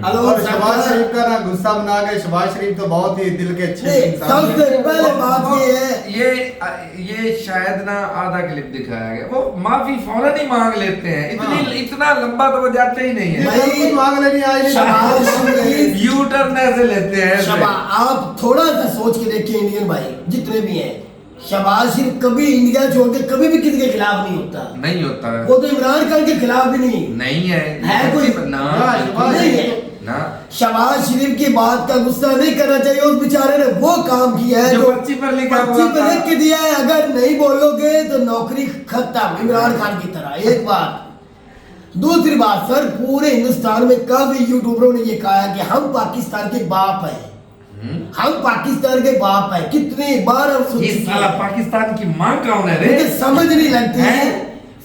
S1: और शहबाज शरीफ का ना गुस्सा मना गए। शहबाज शरीफ तो बहुत ही दिल के अच्छे इंसान हैं।
S8: सबसे पहले बात ये है, ये शायद ना आधा क्लिप दिखाया गया, वो माफी फौरन ही मांग लेते हैं, इतना लंबा तो वो जाते ही नहीं है,
S1: मांग लेनी आई,
S8: यू टर्न ऐसे लेते हैं।
S9: आप थोड़ा सा सोच के देखिए, इंडियन भाई जितने भी हैं, शहबाज शरीफ कभी इंडिया छोड़ के कभी भी किसी के खिलाफ नहीं होता,
S8: नहीं होता है।
S9: वो तो इमरान खान के खिलाफ भी नहीं
S8: है
S9: कोई
S8: ना,
S9: नहीं है
S8: ना।
S9: शहबाज शरीफ की बात का गुस्सा नहीं करना चाहिए, उस बेचारे ने वो काम किया है जो
S8: पर्ची पर लिखा
S9: पर्ची पर लिख के दिया है। अगर नहीं बोलोगे तो नौकरी खत्म, इमरान खान की तरह। एक बात। दूसरी बात सर, पूरे हिंदुस्तान में काफी यूट्यूबरों ने ये कहा है कि हम पाकिस्तान के बाप हैं, हम पाकिस्तान के बाप हैं। कितनी बार हम सुन चुके हैं।
S8: पाकिस्तान की मां कौन है रे?
S9: मुझे समझ नहीं लगती है।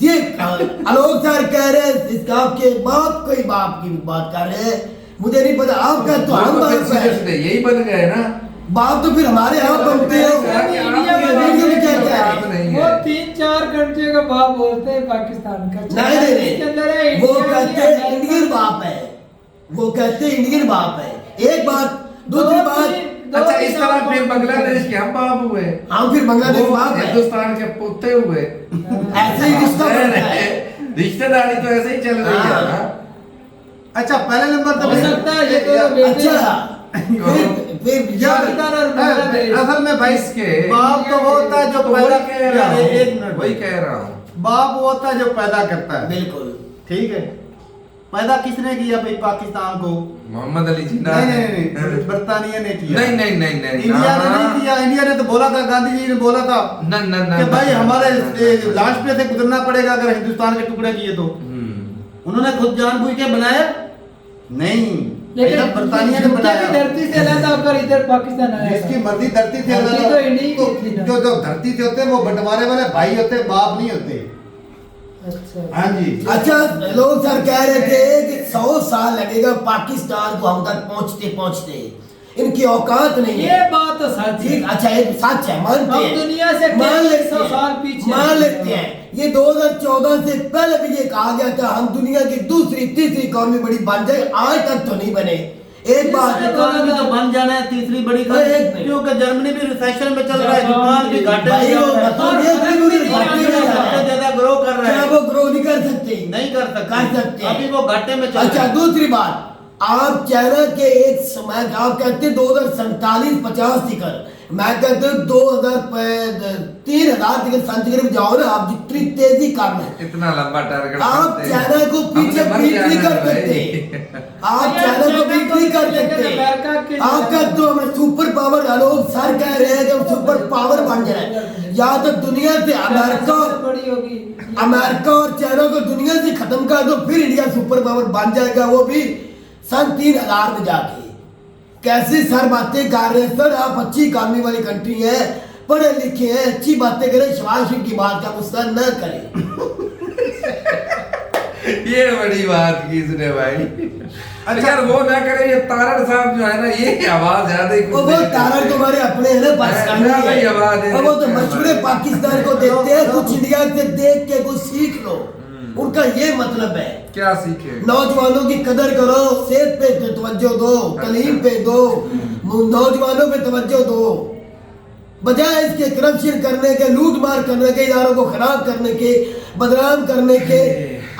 S9: ये आलोक सर कह रहे हैं इसका आपके बाप को ही बाप की बात कर रहे हैं, मुझे नहीं पता आपका तो हम बाप है,
S8: यही बन गए ना
S9: बाप तो फिर हमारे यहाँ बनते हैं।
S2: वो 3-4 कंट्री का बाप बोलते हैं पाकिस्तान का।
S9: नहीं, वो कहते हैं इंडियन बाप है, वो कहते हैं इंडियन बाप है। एक बात। दूसरी बात,
S8: अच्छा इस तरह फिर बांग्लादेश के हम बाप हुए,
S9: हम फिर बांग्लादेश बाप है,
S8: हिंदुस्तान के पोते हुए।
S9: ऐसे ही रिश्ता बनता है,
S8: रिश्तेदारी तो ऐसे ही चल रही है ना।
S1: अच्छा पहले नंबर तो
S2: हो सकता है ये तो
S9: अच्छा
S1: असल में भाई बाप तो वो होता है जो पैदा, एक मिनट
S8: वही कह रहा हूँ,
S1: बाप वो होता है जो पैदा करता है।
S9: बिल्कुल
S1: ठीक है, पैदा किसने किया भाई पाकिस्तान को?
S8: मोहम्मद अली जिन्ना।
S1: नहीं, बर्तानिया ने किया।
S8: नहीं
S1: इंडिया ने नहीं किया। इंडिया ने तो बोला था, गांधी जी ने बोला था कि भाई हमारे लाश पे से गुजरना पड़ेगा अगर हिंदुस्तान के टुकड़े किए तो। उन्होंने खुद जानबूझ के बनाया नहीं,
S2: लेकिन
S1: बर्तानिया ने बनाया।
S2: धरती से अलग होकर इधर पाकिस्तान आया,
S1: जिसकी मर्जी धरती से अलग,
S2: तो इंडिया की थी ना।
S1: जो धरती से होते वो बंटवारे वाले भाई होते, बाप नहीं होते।
S2: अच्छा
S1: हाँ जी।
S9: अच्छा लोग सर कह रहे थे कि 100 साल लगेगा पाकिस्तान को हम तक पहुंचते पहुंचते, इनकी औकात नहीं है।
S2: ये बात तो सच है।
S9: अच्छा ये सच है, मानते हैं,
S2: दुनिया से
S9: मान लेते
S2: 100 साल पीछे
S9: मान लेते हैं। ये 2014 से पहले भी ये कहा गया था हम दुनिया की दूसरी तीसरी इकॉनमी बड़ी बन जाए, आज तक तो नहीं बने। एक बात
S1: इकॉनमी तो बन जाना है तीसरी बड़ी, क्योंकि जर्मनी भी रिसेशन में चल रहा है, जापान भी घाटे में चल रहा है, सबसे ज्यादा ग्रो कर रहा है।
S9: वो ग्रो नहीं कर सकते,
S1: नहीं कर सकते, अभी वो घाटे में चल रहा है।
S9: अच्छा दूसरी बात, आप चाइना के एक समय आप कहते 2047-50 तिकर, मैं कहते 3000 तिकर सेंटीग्रेड जाओ ना आप, जितनी तेजी करना है
S8: इतना लंबा टारगेट
S9: आप चाइना को पीछे बीट नहीं कर सकते, आप चाइना को बीट नहीं कर सकते। आपका तो हमें सुपर पावर आलोक सर कह रहे हैं कि हम सुपर पावर बन जाए, या तो दुनिया से
S2: बड़ी होगी
S9: अमेरिका और चाइना को दुनिया से खत्म कर दो, फिर इंडिया सुपर पावर बन जाएगा, वो भी सन 3000 में जाके। कैसे सर बातें कर रहे हैं सर, आप अच्छी इकानमी वाली कंट्री है, पढ़े लिखे हैं, अच्छी बातें करें, शहबाज शरीफ की बात का गुस्सा न करें।
S8: ये बड़ी बात की इसने भाई। अच्छा यार वो ना करे, ये तारड़ साहब जो है ना, ये आवाज याद है
S9: वो तारड़ तुम्हारे अपने है ना पाकिस्तानी है, वो तो मशवरे पाकिस्तान को देते हैं, कुछ इंडिया से देख के कुछ सीख लो। उनका ये मतलब है,
S8: क्या सीखे?
S9: नौजवानों की कदर करो, सेहत पे तवज्जो दो, तालीम पे दो, नौजवानों पे तवज्जो दो, बजाय इसके करप्शन करने के, लूट मार करने के, इदारों को खराब करने के, बदनाम करने के।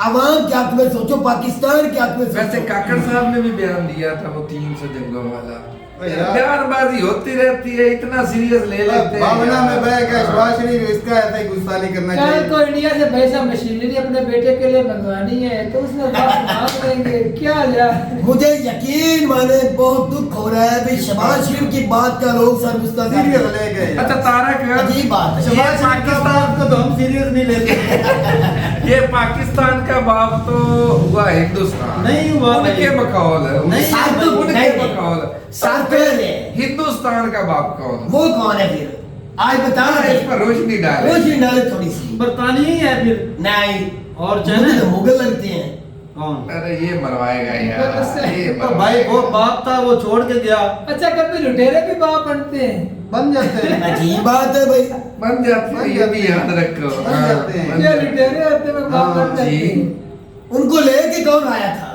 S9: आवाम के हक में सोचो, पाकिस्तान के हक में सोचो।
S8: वैसे काकड़ साहब ने भी बयान दिया था वो 300 जंगों वाला, बयानबाजी होती रहती है, इतना सीरियस ले लेते हैं।
S1: भावना में बह गया शहबाज शरीफ, इसका ऐसा ही गुस्सा नहीं करना चाहिए।
S2: कल को इंडिया से पैसा मशीनरी अपने बेटे के लिए मंगवानी है तो उसमें बात मांग लेंगे, क्या लिया।
S9: मुझे यकीन माने बहुत दुख हो रहा है भी शहबाज शरीफ की बात का लोग सर गुस्सा
S1: सीरियस ले गए।
S8: अच्छा तारक,
S9: अजीब बात है।
S1: शहबाज शरीफ की बात को तो हम सीरियस नहीं लेते।
S8: ये पाकिस्तान का बाप तो हुआ हिंदुस्तान,
S1: नहीं हुआ
S8: उनके बकौल है,
S1: नहीं,
S8: उनके बकौल है। हिंदुस्तान का बाप कौन है?
S9: वो कौन है फिर? आज बता
S8: इस पर रोशनी डाले,
S9: रोशनी डाले थोड़ी सी।
S1: बरतानिया ही है फिर,
S9: नहीं,
S1: और
S9: मुझे तो मुगल लगते हैं।
S1: कौन?
S8: अरे ये मरवाएगा यार, ये
S1: तो भाई वो बाप था, वो छोड़ के गया।
S2: अच्छा कभी लुटेरे भी बाप बनते हैं,
S1: बन जाते हैं।
S9: अजीब बात है भाई,
S8: बन जाते हैं, ये भी याद रखो।
S1: बन जाते हैं।
S2: क्या लुटेरे होते हैं बाप बन जाते हैं।
S9: उनको लेके कौन आया था?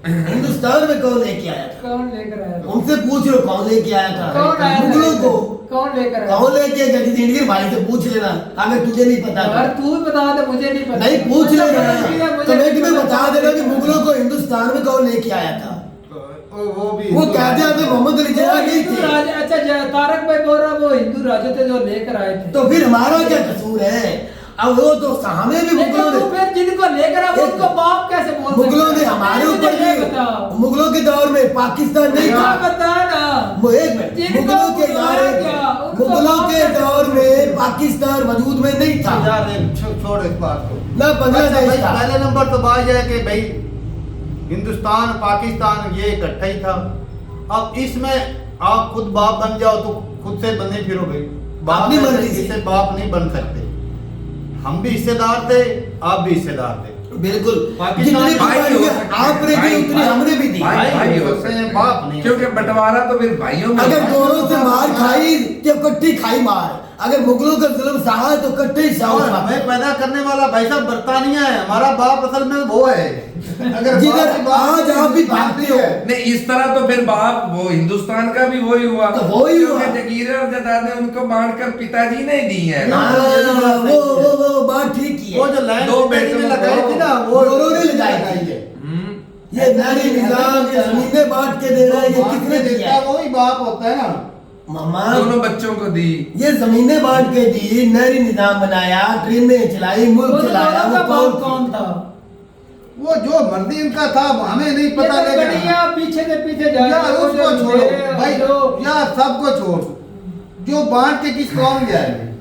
S9: हिंदुस्तान में कौन लेके आया था?
S2: कौन लेकर आया था?
S9: उनसे पूछ लो कौन लेके आया था?
S2: कौन आया था?
S9: मुगलों को।
S2: कौन लेकर आया?
S9: कौन लेके गया? किसी इंडियन भाई से पूछ लेना, अगर तुझे नहीं पता।
S2: अगर तू ही बता दे, मुझे नहीं पता।
S9: नहीं पूछ
S2: अच्छा,
S9: लेना,
S2: मुझे
S9: तो मैं
S2: नहीं
S9: तुम्हें
S2: पता।
S9: बता देना कि मुगलों को हिंदुस्तान में कौन लेके आया था।
S1: वो भी
S9: वो कहते हैं मोहम्मद अली जिन्ना नहीं
S2: हिंदू
S9: थे।
S2: राजा, अच्छा तारक भाई बोल रहा वो हिंदू राजा थे जो लेकर आए थे।
S9: तो फिर हमारा क्या कसूर है? अब वो तो हमें भी मुगलों ने,
S2: तो फिर जिनको लेकर आए उनको बाप कैसे बोल सकते हैं?
S9: मुगलों ने हमारे ऊपर
S2: मुझे
S9: भी,
S2: बताओ।
S9: मुगलों के दौर में पाकिस्तान नहीं था।
S2: बता ना,
S9: वो एक मिनट,
S2: जिनको
S9: मुगलों के
S2: बुलाया गया, उनको
S9: मुगलों के
S2: बाप
S9: दौर में पाकिस्तान वजूद में नहीं था
S1: यार छोड़ इस बात को
S9: ना, बांग्लादेश
S1: भाई,
S9: था।
S1: पहले नंबर तो बात है कि भाई हिंदुस्तान पाकिस्तान ये इकट्ठा ही था। अब इसमें आप खुद बाप बन जाओ तो खुद से बने फिरो भाई, बाप
S9: अपनी मर्जी से।
S1: इससे बाप नहीं बन सकते। हम भी हिस्सेदार थे, आप भी हिस्सेदार थे।
S9: बिल्कुल,
S1: पाकिस्तान
S9: जितनी
S8: भाई हो
S9: कुर्बानियां
S8: सकते हैं,
S9: आपने दी
S8: भाई,
S9: उतनी हमने भी दी।
S8: भाई हो
S1: सकते हैं, बाप नहीं।
S8: क्योंकि बंटवारा तो फिर भाइयों में
S9: अगर
S8: हुआ।
S9: दोनों से मार खाई तो इकट्ठी खाई मार, अगर मुगलों का जुल्म सहा तो इकट्ठे ही सहा।
S1: और हमें पैदा करने वाला भाई साहब बरतानिया है, हमारा बाप असल में वो है। अगर
S9: जिधर
S1: बाप ही बाप
S9: आज आप भी भागते हो,
S8: नहीं इस तरह तो फिर बाप वो हिंदुस्तान का भी वही हुआ,
S9: तो वही हुआ।
S8: क्योंकि जगीरें और जायदादें उनको बांटकर पिताजी ने दी है।
S9: हाँ, वो बात ठीक ही
S1: वो
S9: है।
S1: जो लैंड
S8: दो
S1: में
S8: बेटों
S1: लगाई
S8: को-
S1: थी ना, वो
S9: दोनों ने लगाई थी।
S1: है।
S9: ये नारी निजाम, ये जमीनें बांट के दे रहा है, ये
S1: बाप
S9: किसने
S1: ने
S9: दिया
S1: देता
S9: है?
S1: है, वही बाप होता है ना।
S9: मामा,
S8: दोनों बच्चों को दी।
S9: ये जमीनें बांट के दी, नहरी निजाम बनाया, ट्रेनें चलाई,
S2: वो
S9: मुल्क
S2: तो
S9: चलाया,
S2: दोनों का
S9: वो
S2: बाप कौन था?
S1: वो जो मर्जी इनका था हमें नहीं पता,
S2: ये तो
S1: लेकिन
S2: बढ़िया पीछे से पीछे जा
S1: यार
S2: रहे हो,
S1: उसको
S2: जो
S1: छोड़ो
S2: मेरे
S1: भाई,
S2: जो-
S1: यार सबको छोड़। जो बांट के किस कौन गया है?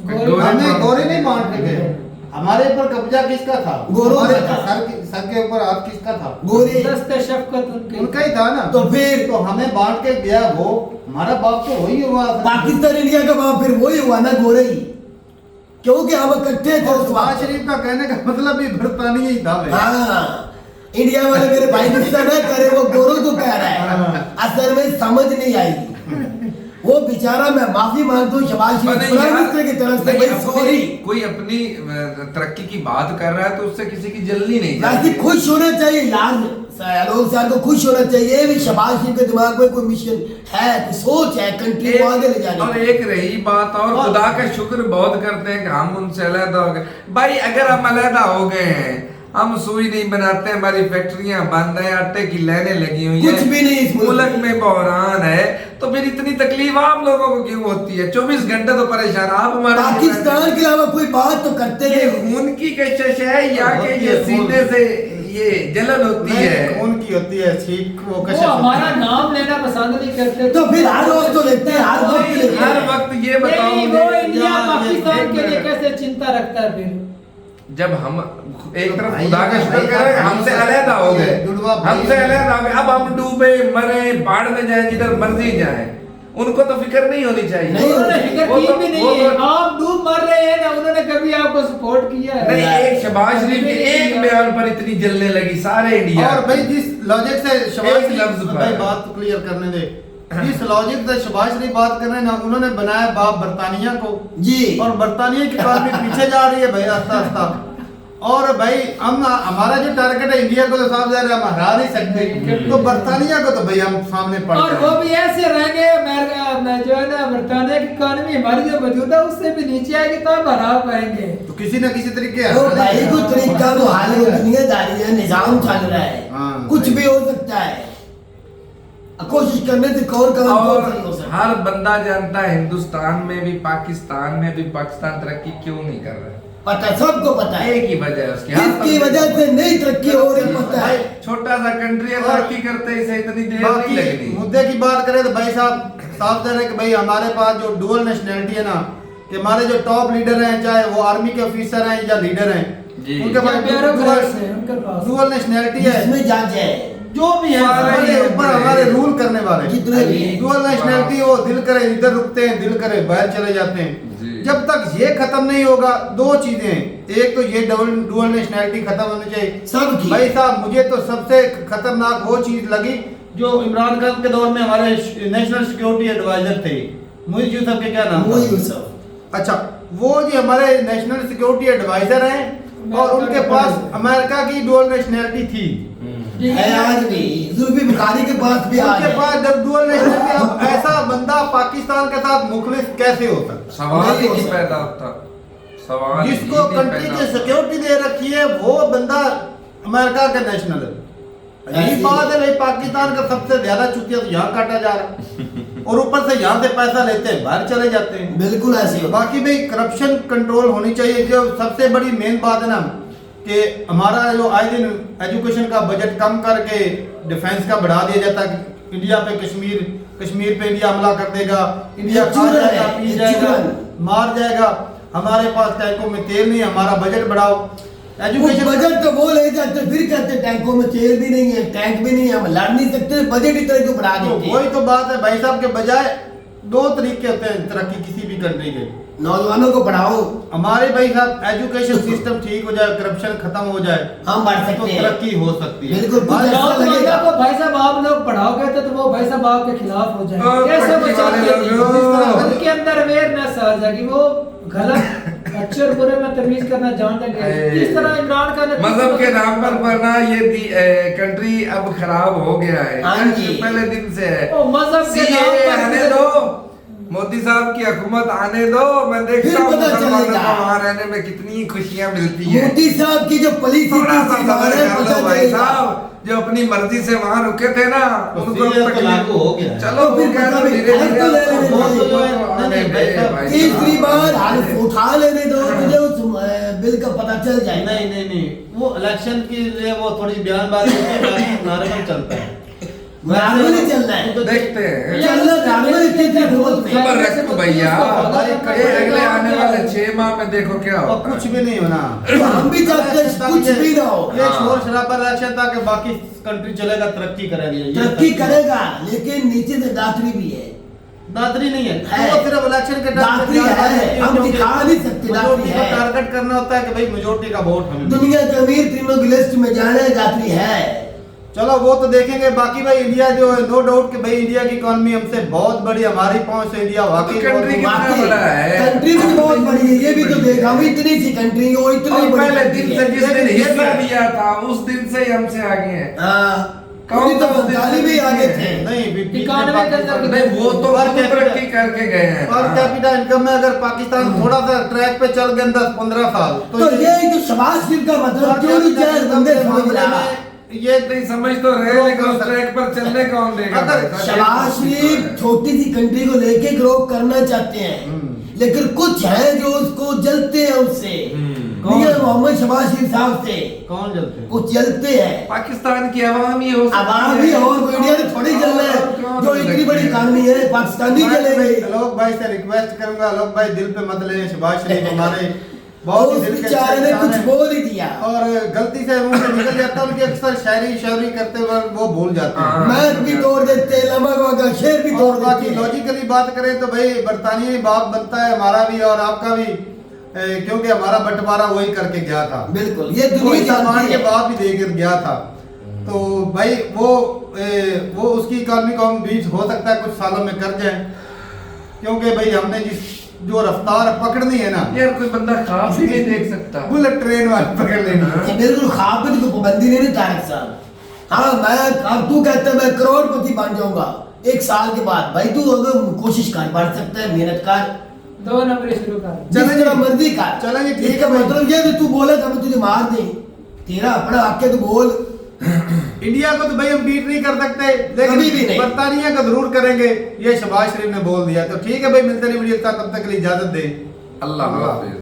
S2: गोरे
S1: हमें गोरे नहीं बांट के गए। हमारे ऊपर कब्जा किसका था?
S9: गोरों
S1: हमारे
S9: का था।
S1: सर के ऊपर हाथ किसका था?
S9: गोरे।
S2: दस्ते शफकत उनके।
S1: उनका ही था ना।
S9: तो फिर
S1: तो हमें बांट के गया वो, हमारा बाप तो वही हुआ।
S9: पाकिस्तान इंडिया का बाप फिर वही हुआ ना, गोरे ही, क्योंकि हम इकट्ठे थे उस
S1: शहबाज
S9: वक्त।
S1: शरीफ का कहने का मतलब भी बरतानिया ही था भाई।
S9: हाँ, इंडिया वाले मेरे भाई गुस्सा न करे, वो गोरों को कह रहा है, असल में समझ नहीं आएगी। वो बेचारा, मैं माफी मांगता हूँ शहबाज शरीफ
S8: नहीं
S9: प्राइम
S8: यार,
S9: मिनिस्टर की तरफ से,
S8: नहीं,
S9: भाई
S8: अपनी-
S9: सॉरी।
S8: कोई अपनी तरक्की की बात कर रहा है तो उससे किसी की जल्दी नहीं
S9: वैसे
S8: जाती।
S9: खुश होना चाहिए यार, लोग साहब को खुश होना चाहिए भी शहबाज शरीफ के दिमाग में कोई मिशन है, कोई सोच है कंट्री को आगे ले जाने
S8: और
S9: की।
S8: एक रही बात, और खुदा का शुक्र बहुत करते हैं कि हम उनसे अलहदा हो गए। भाई अगर हम अलहदा हो गए हैं, हम सुई नहीं बनाते, हमारी फैक्ट्रियां बंद है, आटे की लाइनें लगी हुई
S9: कुछ भी नहीं इस मुल्क
S8: मुल्क में बहरान है, तो फिर इतनी तकलीफ आप लोगों को क्यों होती है? 24 घंटे तो परेशान आप हमारे।
S9: पाकिस्तान के अलावा कोई बात तो करते
S8: ये
S9: नहीं।
S8: खून की कशिश है या कि ये सीने से ये जलन होती है।
S1: खून की होती है, छींक वो
S2: वो
S1: कशा
S2: हमारा नाम लेना पसंद नहीं करते।
S9: तो फिर हर रोज तो लेते हैं, हर वक्त लेते हैं।
S8: हर वक्त ये बताओ
S2: नहीं, वो
S8: मुझे,
S2: इंडिया पाकिस्तान के लिए
S8: एक
S2: कैसे चिंता रखता है फिर?
S8: जब हम एक तरफ खुदा का शुक्र करें हमसे अलहदा हो गए, हमसे अलहदा हो गए, अब हम डूबे मरे बाढ़ में जाए जिधर मर्जी जाए, उनको तो फिक्र नहीं होनी चाहिए।
S9: नहीं,
S2: उन्होंने फिक्र
S8: वो
S2: की
S8: तो-
S2: भी नहीं
S8: वो
S2: है।
S8: तो-
S2: आप डूब मर रहे हैं ना, उन्होंने कभी आपको सपोर्ट किया है?
S8: नहीं, एक शहबाज शरीफ के एक बयान पर इतनी जलने लगी सारे इंडिया।
S1: और भाई जिस लॉजिक से शहबाज
S8: एक
S1: शरीफ,
S8: लफ्ज पर।
S1: भाई बात क्लियर करने दे, जिस लॉजिक से शहबाज शरीफ बात कर रहे हैं ना, उन्होंने बनाया बाप बरतानिया को
S9: जी।
S1: और बरतानिया की बात भी पीछे जा रही है भाई आस्ता आस्ता। और भाई हम हमारा जो टारगेट है इंडिया को तो साफ जा रहा है, हम हरा नहीं सकते, तो बरतानिया को तो भाई हम सामने पड़
S2: और वो भी ऐसे रहेंगे, जो है ना बरतानिया की इकोनॉमी हमारी जो मौजूदा उससे भी नीचे आएगी तो हम हरा पाएंगे।
S1: तो किसी न किसी तरीके
S9: तो भाई को तरीका तो हाल में दुनियादारी है, निजाम चल रहा है,
S1: हाँ,
S9: कुछ भी हो सकता है। कोशिश करने से कौन काम
S8: और
S9: नहीं हो सकता।
S8: हर बंदा जानता है हिंदुस्तान में भी पाकिस्तान में भी पाकिस्तान तरक्की क्यों नहीं कर रहा है।
S9: पता, सबको पता है
S8: एक ही वजह है उसकी,
S9: किसकी वजह से नहीं तरक्की हो रही पता है।
S8: छोटा सा कंट्री है, तरक्की करते इसे इतनी देर नहीं
S1: बाकी
S8: लगती।
S1: मुद्दे की बात करें तो भाई साहब साफ कह रहे हैं कि भाई हमारे पास जो डुअल नेशनैलिटी है ना, कि हमारे जो टॉप लीडर हैं, चाहे वो आर्मी के ऑफिसर हैं या लीडर हैं,
S8: जी।
S1: उनके पास
S2: ब्यूरोक्रेट्स हैं, उनके पास
S1: डुअल नेशनैलिटी है,
S9: इसमें जज है,
S1: जो भी है हमारे ऊपर हमारे रूल करने वाले
S9: जितने भी हैं।
S1: डुअल नेशनैलिटी, वो दिल करे इधर रुकते हैं, दिल करे बाहर चले जाते हैं।
S8: जी।
S1: जब तक ये खत्म नहीं होगा, दो चीजें हैं, एक तो ये डुअल नेशनैलिटी खत्म होनी चाहिए
S9: सबकी।
S1: भाई साहब मुझे तो सबसे खतरनाक वो चीज लगी जो इमरान खान के दौर में हमारे नेशनल सिक्योरिटी एडवाइजर थे, मुइज़ यूसुफ के क्या नाम था?
S9: मुइज़ यूसुफ।
S1: अच्छा, वो जो हमारे नेशनल सिक्योरिटी एडवाइजर हैं और उनके पास अमेरिका की डुअल नेशनैलिटी थी,
S9: है आज भी, जुल्फी बुखारी के पास भी आज
S1: उनके
S9: है।
S1: पास जब डुअल नेशनैलिटी, अब ऐसा बंदा पाकिस्तान के साथ मुखलिस कैसे हो सकता?
S8: सवाल ही नहीं पैदा होता, सवाल
S1: जिसको
S8: ही नहीं
S1: कंट्री
S8: पैदा
S1: की
S8: होता।
S1: सिक्योरिटी दे रखी है वो बंदा अमेरिका का नेशनल है। यही बात है भाई, पाकिस्तान का सबसे ज्यादा चुतिया तो यहाँ काटा जा रहा है और ऊपर से यहाँ से पैसा लेते हैं बाहर चले जाते हैं।
S9: बिल्कुल ऐसे होता
S1: बाकी भाई करप्शन कंट्रोल होनी चाहिए। जो सबसे बड़ी मेन बात है ना कि हमारा जो आए दिन एजुकेशन का बजट कम करके डिफेंस का बढ़ा दिया जाता है, इंडिया पे कश्मीर पे इंडिया हमला कर देगा, इंडिया खा जाएगा, पी जाएगा, मार जाएगा, हमारे पास टैंकों में तेल नहीं, हमारा बजट बढ़ाओ।
S9: वो
S1: एजुकेशन
S9: बजट तो वो ले जाते, फिर कहते टैंकों में तेल भी नहीं है, टैंक भी नहीं है, हम लड़ नहीं सकते, बजट इतना क्यों बढ़ा देते हैं?
S1: वही तो बात है भाई साहब, के बजाय दो तरीके होते हैं तरक्की किसी भी कंट्री के।
S9: नौजवानों को पढ़ाओ,
S1: हमारे भाई साहब एजुकेशन सिस्टम ठीक हो जाए, करप्शन खत्म हो जाए,
S9: हम बढ़
S1: तो
S9: सकते हैं।
S1: तरक्की हो सकती है।
S9: बिल्कुल, कुछ ऐसा
S2: नौजवानों
S9: लगेगा।
S2: को भाई साहब आप लोग पढ़ाओगे तो वो भाई साहब आपके खिलाफ हो जाएंगे।
S8: ओ,
S2: कैसे
S8: पढ़ने वाले
S2: बचाते
S8: लोगों।
S2: उनके अंदर अवेयरनेस आ जाएगी, वो गलत अच्छे और बुरे में तमीज करना जान लेंगे। इस तरह इमरान खान ने
S8: मजहब के नाम पर ना ये कंट्री अब खराब हो गया है,
S9: हाँ जी।
S8: पहले दिन से है।
S2: ओ, मजहब के नाम
S8: CAA
S2: पर
S8: आने दो, मोदी साहब की हुकूमत आने दो, मैं देखता
S9: फिर
S8: हूँ
S9: पता
S8: मुसलमानों
S9: चलेगा।
S8: को वहाँ रहने में कितनी खुशियाँ मिलती है।
S9: मोदी साहब की जो पॉलिसी
S8: थोड़ा सा
S9: थी,
S8: सबर कर
S9: पता
S8: लो भाई
S9: चलेगा।
S8: साहब, जो अपनी मर्जी से वहाँ रुके थे ना, उनको
S1: सीरियस तो
S8: तकलीफ-
S1: लागू हो गया है।
S8: चलो
S9: तो फिर
S8: वो क्या
S9: पता
S8: तो
S9: भी-
S8: धीरे
S9: अब तो ले लेने दो।
S8: धीरे
S1: नहीं, भाई
S9: तीसरी
S1: साहब।
S9: बार हल्फ उठा लेने दो, मुझे उस बिल का पता चल जाए।
S1: नहीं, वो इलेक्शन के लिए वो थोड़ी बयानबाजी नॉर्मल चलता है,
S9: नॉर्मल ही चल रहा है।
S8: देखते हैं।
S9: चलना नॉर्मल इतनी हुकूमत में।
S8: सबर रखो भैया, ये अगले आने वाले 6 माह में देखो क्या
S1: और
S8: होता
S1: कुछ
S8: है।
S1: भी नहीं होना।
S9: तो हम भी चाहते हैं कुछ भी ना हो।
S1: ये शोर शराबा इलेक्शन था कि बाकी कंट्री चलेगा, तरक्की करेगी, ये
S9: तरक्की करेगा, लेकिन नीचे से दातरी भी है।
S1: दादरी नहीं है,
S9: है।
S1: वो सिर्फ इलेक्शन के
S9: दादरी है, हम दिखा नहीं सकते दादरी
S1: मेजोरिटी को
S9: है।
S1: टारगेट करना होता है कि भाई मेजोरिटी का वोट हमें मिले।
S9: दुनिया के अमीर तीनों की लिस्ट में जाने दातरी है।
S1: चलो वो तो देखेंगे। बाकी भाई इंडिया जो है, नो डाउट कि भाई इंडिया की इकोनॉमी हमसे बहुत बड़ी, हमारी पहुंच से इंडिया वाकई
S8: तो कंट्री
S1: बहुत
S8: कितना बड़ा है।
S9: कंट्री भी बहुत बड़ी है, ये भी तो देखा, हम इतनी सी कंट्री हो, इतनी
S8: और
S9: बड़ी
S8: पहले
S9: country
S8: दिन
S9: है।
S8: से जिस दिन
S1: ये
S8: हिस्सा
S1: भी-
S8: दिया था उस दिन से ही हमसे आगे हैं।
S9: हाँ,
S8: कौन
S9: कौन तो
S8: सा उस दिन
S9: बंगाली भी
S8: से
S9: आगे
S8: है?
S9: थे।
S1: नहीं बीच में
S2: इकोनॉमी के अंदर
S1: पाकिस्तान-
S8: नहीं वो तो
S1: पर
S8: खुद
S1: कैपिटा-
S8: तरक्की करके गए हैं।
S1: पर
S8: हाँ।
S1: कैपिटा इनकम में अगर पाकिस्तान थोड़ा सा ट्रैक पे चल गया 10-15 साल
S9: तो ये जो शबाज शरीफ का मतलब क्यों नहीं जाए बंदे समझ रहा।
S1: ये
S8: नहीं समझ तो रहे, लेकिन उस ट्रैक पर चलने कौन देगा
S1: अगर
S8: भाई साहब?
S9: शबाज शरीफ छोटी सी कंट्री को लेके ग्रो करना चाहते हैं, लेकिन कुछ है जो उसको जलते हैं उससे।
S2: कौन?
S9: ये मोहम्मद शहबाज शरीफ साहब से
S1: कौन जलते हैं?
S9: वो चलते हैं
S8: पाकिस्तान की आवाम ही हो सकती
S9: आवाम
S8: है।
S9: ही और कोई इंडिया में थोड़ी चल रहे
S8: और क्यों
S9: हैं जो
S8: नहीं
S9: इतनी बड़ी
S8: लगती है?
S9: इकानमी है पाकिस्तान ही चलेंगे
S1: आलोक भाई से रिक्वेस्ट करूंगा, आलोक भाई दिल पे मत ले, शहबाज शरीफ हमारे
S9: और
S1: बहुत ही
S9: उस
S1: दिल के
S9: बेचारे ने
S1: इंसान
S9: कुछ
S1: हैं।
S9: बोल ही दिया
S1: और गलती से मुंह से निकल जाता है, उनकी अक्सर शायरी करते वक्त वो भूल जाते हैं।
S8: हाँ।
S9: मैच भी तोड़ देते लमक का शेर भी तोड़
S1: और बाकी
S9: देते हैं।
S1: लॉजिकली बात करें तो भाई बरतानिया बाप बनता है, हमारा भी और आपका भी, क्योंकि हमारा बंटवारा वही करके गया था।
S9: बिल्कुल ये
S1: वो
S9: दुनिया
S1: हिंदुस्तान
S9: जानती
S1: के
S9: है
S1: बाप भी देकर गया था। तो भाई वो उसकी इकॉनमी को हम बीच हो सकता है कुछ सालों में कर जाए, क्योंकि भाई हमने जो रफ्तार पकड़नी है ना,
S8: यार कोई बंदा ख्वाब भी नहीं देख सकता।
S1: बुलेट ट्रेन वाली पकड़ लेनी है।
S9: ये बिल्कुल ख्वाब में कोई पाबंदी नहीं है तारिक साहब। हाँ मैं अब तू कहता है मैं करोड़पति बन जाऊंगा 1 साल के बाद, भाई तू अगर कोशिश कर बन सकता है, मेहनत कर,
S2: 2 नंबर शुरू कर।
S9: जिस तरह मर्जी कर।
S1: चलें जी, ठीक
S9: इसका
S1: है भाई।
S9: मतलब ये तो तू बोले तो मैं तुझे मार दें, तेरा अपना आके तू बोल।
S1: इंडिया को तो भाई हम बीट नहीं कर सकते,
S9: कभी भी
S1: लेकिन
S9: नहीं।
S1: बरतानिया का जरूर करेंगे, ये शहबाज शरीफ ने बोल दिया। तो ठीक है भाई, मिलते नहीं वीडियो का, तब तक के लिए इजाजत दें।
S8: अल्लाह हाफिज।